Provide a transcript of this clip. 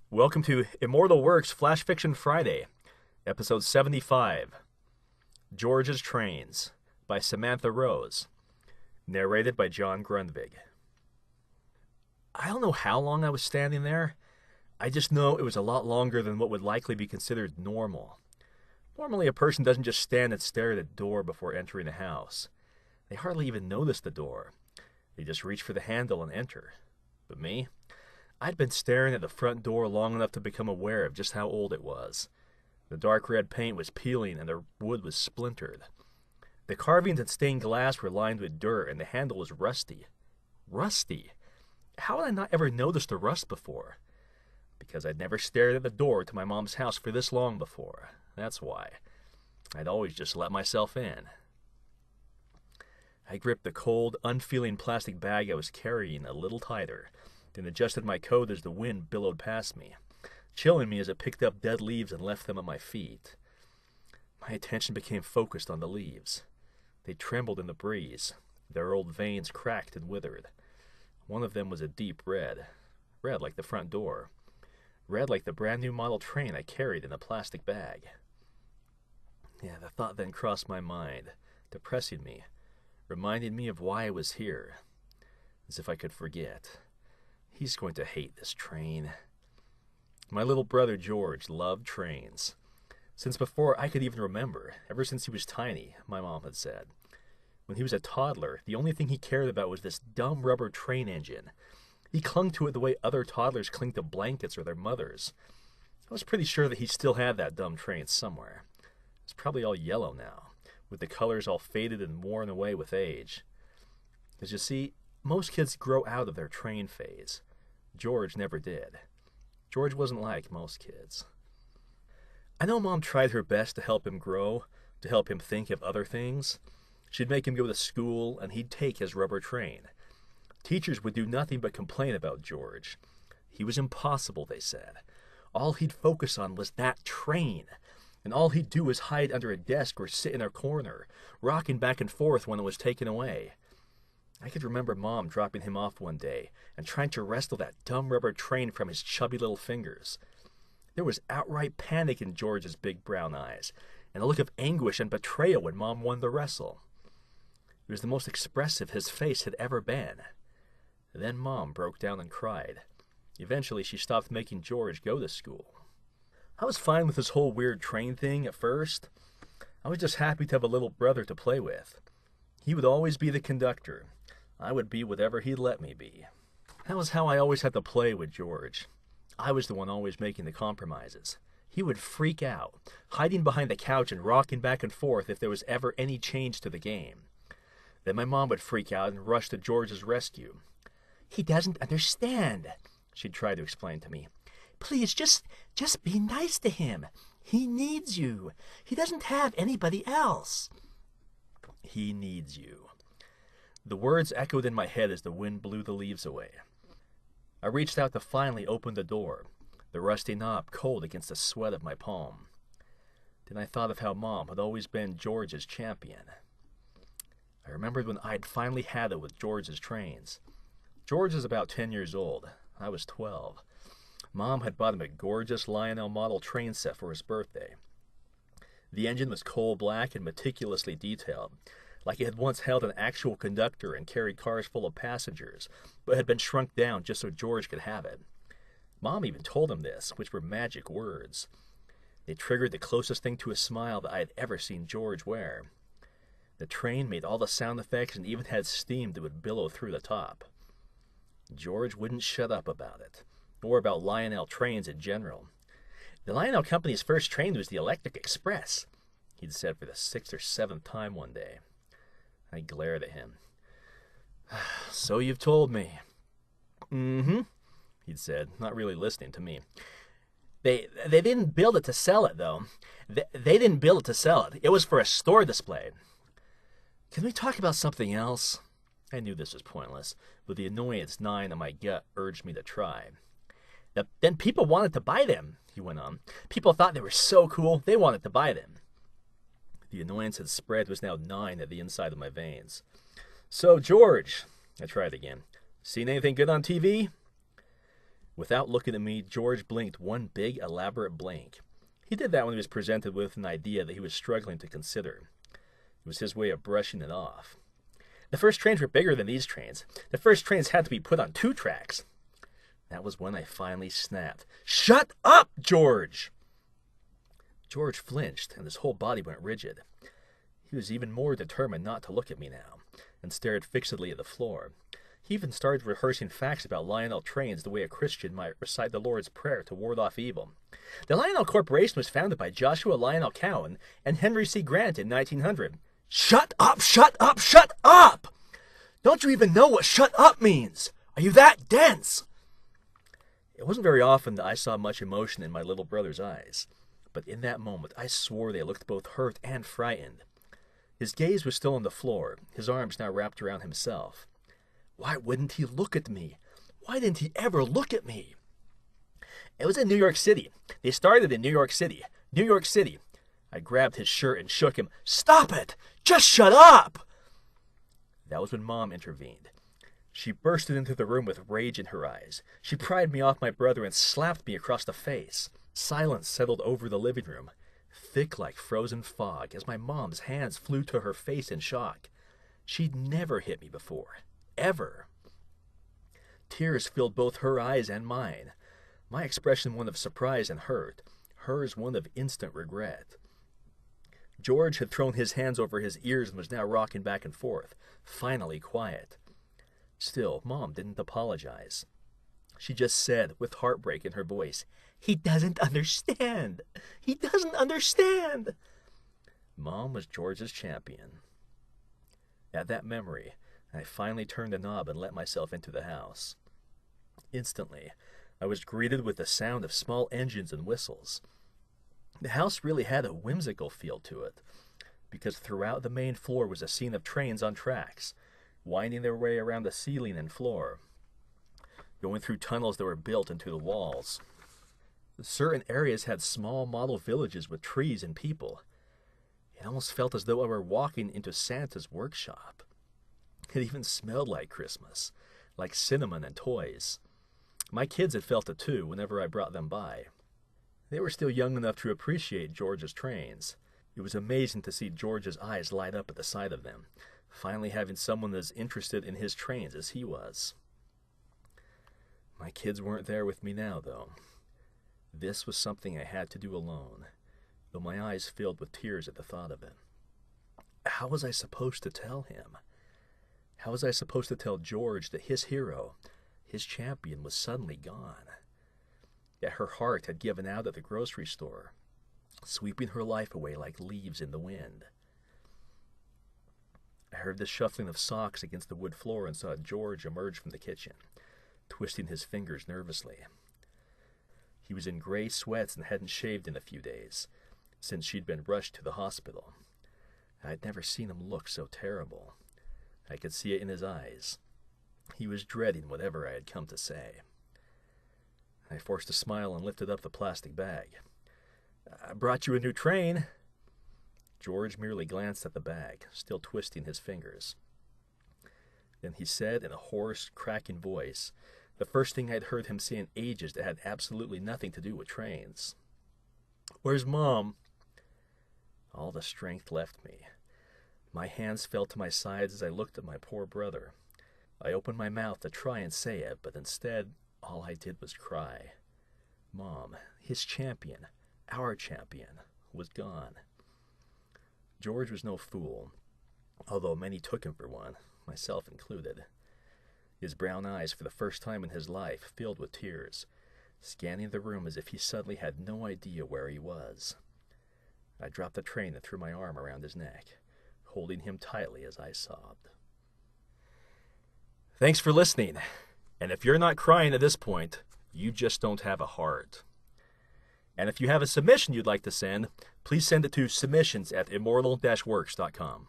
Welcome to Immortal Works Flash Fiction Friday, episode 75, George's Trains, by Samantha Rose, narrated by John Grundvig. I don't know how long I was standing there. I just know it was a lot longer than what would likely be considered normal. Normally, a person doesn't just stand and stare at a door before entering a house. They hardly even notice the door. They just reach for the handle and enter. But me? I'd been staring at the front door long enough to become aware of just how old it was. The dark red paint was peeling and the wood was splintered. The carvings and stained glass were lined with dirt and the handle was rusty. Rusty? How had I not ever noticed the rust before? Because I'd never stared at the door to my mom's house for this long before. That's why. I'd always just let myself in. I gripped the cold, unfeeling plastic bag I was carrying a little tighter, then adjusted my coat as the wind billowed past me, chilling me as it picked up dead leaves and left them at my feet. My attention became focused on the leaves. They trembled in the breeze. Their old veins cracked and withered. One of them was a deep red like the front door, red like the brand new model train I carried in a plastic bag. Yeah, the thought then crossed my mind, depressing me, reminding me of why I was here, as if I could forget. He's going to hate this train. My little brother George loved trains. Since before I could even remember, ever since he was tiny, my mom had said. When he was a toddler, the only thing he cared about was this dumb rubber train engine. He clung to it the way other toddlers cling to blankets or their mothers. I was pretty sure that he still had that dumb train somewhere. It's probably all yellow now, with the colors all faded and worn away with age. As you see, most kids grow out of their train phase. George never did. George wasn't like most kids. I know Mom tried her best to help him grow, to help him think of other things. She'd make him go to school, and he'd take his rubber train. Teachers would do nothing but complain about George. He was impossible, they said. All he'd focus on was that train, and all he'd do was hide under a desk or sit in a corner, rocking back and forth when it was taken away. I could remember Mom dropping him off one day and trying to wrestle that dumb rubber train from his chubby little fingers. There was outright panic in George's big brown eyes, and a look of anguish and betrayal when Mom won the wrestle. It was the most expressive his face had ever been. Then Mom broke down and cried. Eventually, she stopped making George go to school. I was fine with this whole weird train thing at first. I was just happy to have a little brother to play with. He would always be the conductor. I would be whatever he'd let me be. That was how I always had to play with George. I was the one always making the compromises. He would freak out, hiding behind the couch and rocking back and forth if there was ever any change to the game. Then my mom would freak out and rush to George's rescue. "He doesn't understand," she'd try to explain to me. "Please, just be nice to him. He needs you. He doesn't have anybody else." He needs you. The words echoed in my head as the wind blew the leaves away. I reached out to finally open the door, the rusty knob cold against the sweat of my palm. Then I thought of how Mom had always been George's champion. I remembered when I'd finally had it with George's trains. George was about 10 years old. I was 12. Mom had bought him a gorgeous Lionel model train set for his birthday. The engine was coal black and meticulously detailed, like it had once held an actual conductor and carried cars full of passengers, but had been shrunk down just so George could have it. Mom even told him this, which were magic words. They triggered the closest thing to a smile that I had ever seen George wear. The train made all the sound effects and even had steam that would billow through the top. George wouldn't shut up about it, or about Lionel trains in general. "The Lionel Company's first train was the Electric Express," he'd said for the 6th or 7th time one day. I glared at him. "So you've told me." "Mm-hmm," he'd said, not really listening to me. They didn't build it to sell it, though. They didn't build it to sell it. It was for a store display." "Can we talk about something else?" I knew this was pointless, but the annoyance gnawing at my gut urged me to try. "Then people wanted to buy them," he went on. "People thought they were so cool, they wanted to buy them." The annoyance had spread, was now gnawing at the inside of my veins. "So, George," I tried again, "seen anything good on TV?" Without looking at me, George blinked one big, elaborate blink. He did that when he was presented with an idea that he was struggling to consider. It was his way of brushing it off. The first trains were bigger than these trains. The first trains had to be put on 2 tracks. That was when I finally snapped. "Shut up, George!" George flinched, and his whole body went rigid. He was even more determined not to look at me now, and stared fixedly at the floor. He even started rehearsing facts about Lionel trains the way a Christian might recite the Lord's Prayer to ward off evil. The Lionel Corporation was founded by Joshua Lionel Cowan and Henry C. Grant in 1900. "Shut up, shut up, shut up! Don't you even know what shut up means? Are you that dense?" It wasn't very often that I saw much emotion in my little brother's eyes, but in that moment I swore they looked both hurt and frightened. His gaze was still on the floor, his arms now wrapped around himself. Why wouldn't he look at me? Why didn't he ever look at me? It was in New York City. They started in New York City. New York City. I grabbed his shirt and shook him. "Stop it! Just shut up!" That was when Mom intervened. She bursted into the room with rage in her eyes. She pried me off my brother and slapped me across the face. Silence settled over the living room, thick like frozen fog, as my mom's hands flew to her face in shock. She'd never hit me before. Ever. Tears filled both her eyes and mine, my expression one of surprise and hurt, hers one of instant regret. George had thrown his hands over his ears and was now rocking back and forth, finally quiet. Still, Mom didn't apologize. She just said, with heartbreak in her voice, "He doesn't understand. He doesn't understand." Mom was George's champion. At that memory, I finally turned the knob and let myself into the house. Instantly, I was greeted with the sound of small engines and whistles. The house really had a whimsical feel to it, because throughout the main floor was a scene of trains on tracks, winding their way around the ceiling and floor, going through tunnels that were built into the walls. Certain areas had small model villages with trees and people. It almost felt as though I were walking into Santa's workshop. It even smelled like Christmas, like cinnamon and toys. My kids had felt it too whenever I brought them by. They were still young enough to appreciate George's trains. It was amazing to see George's eyes light up at the sight of them, finally having someone as interested in his trains as he was. My kids weren't there with me now, though. This was something I had to do alone, though my eyes filled with tears at the thought of it. How was I supposed to tell him? How was I supposed to tell George that his hero, his champion, was suddenly gone? That her heart had given out at the grocery store, sweeping her life away like leaves in the wind. I heard the shuffling of socks against the wood floor and saw George emerge from the kitchen, twisting his fingers nervously. He was in gray sweats and hadn't shaved in a few days, since she'd been rushed to the hospital. I'd never seen him look so terrible. I could see it in his eyes. He was dreading whatever I had come to say. I forced a smile and lifted up the plastic bag. "I brought you a new train." George merely glanced at the bag, still twisting his fingers. Then he said in a hoarse, cracking voice, the first thing I'd heard him say in ages that had absolutely nothing to do with trains, "Where's Mom?" All the strength left me. My hands fell to my sides as I looked at my poor brother. I opened my mouth to try and say it, but instead, all I did was cry. Mom, his champion, our champion, was gone. George was no fool, although many took him for one, myself included. His brown eyes, for the first time in his life, filled with tears, scanning the room as if he suddenly had no idea where he was. I dropped the train and threw my arm around his neck, holding him tightly as I sobbed. Thanks for listening, and if you're not crying at this point, you just don't have a heart. And if you have a submission you'd like to send, please send it to submissions@immortal-works.com.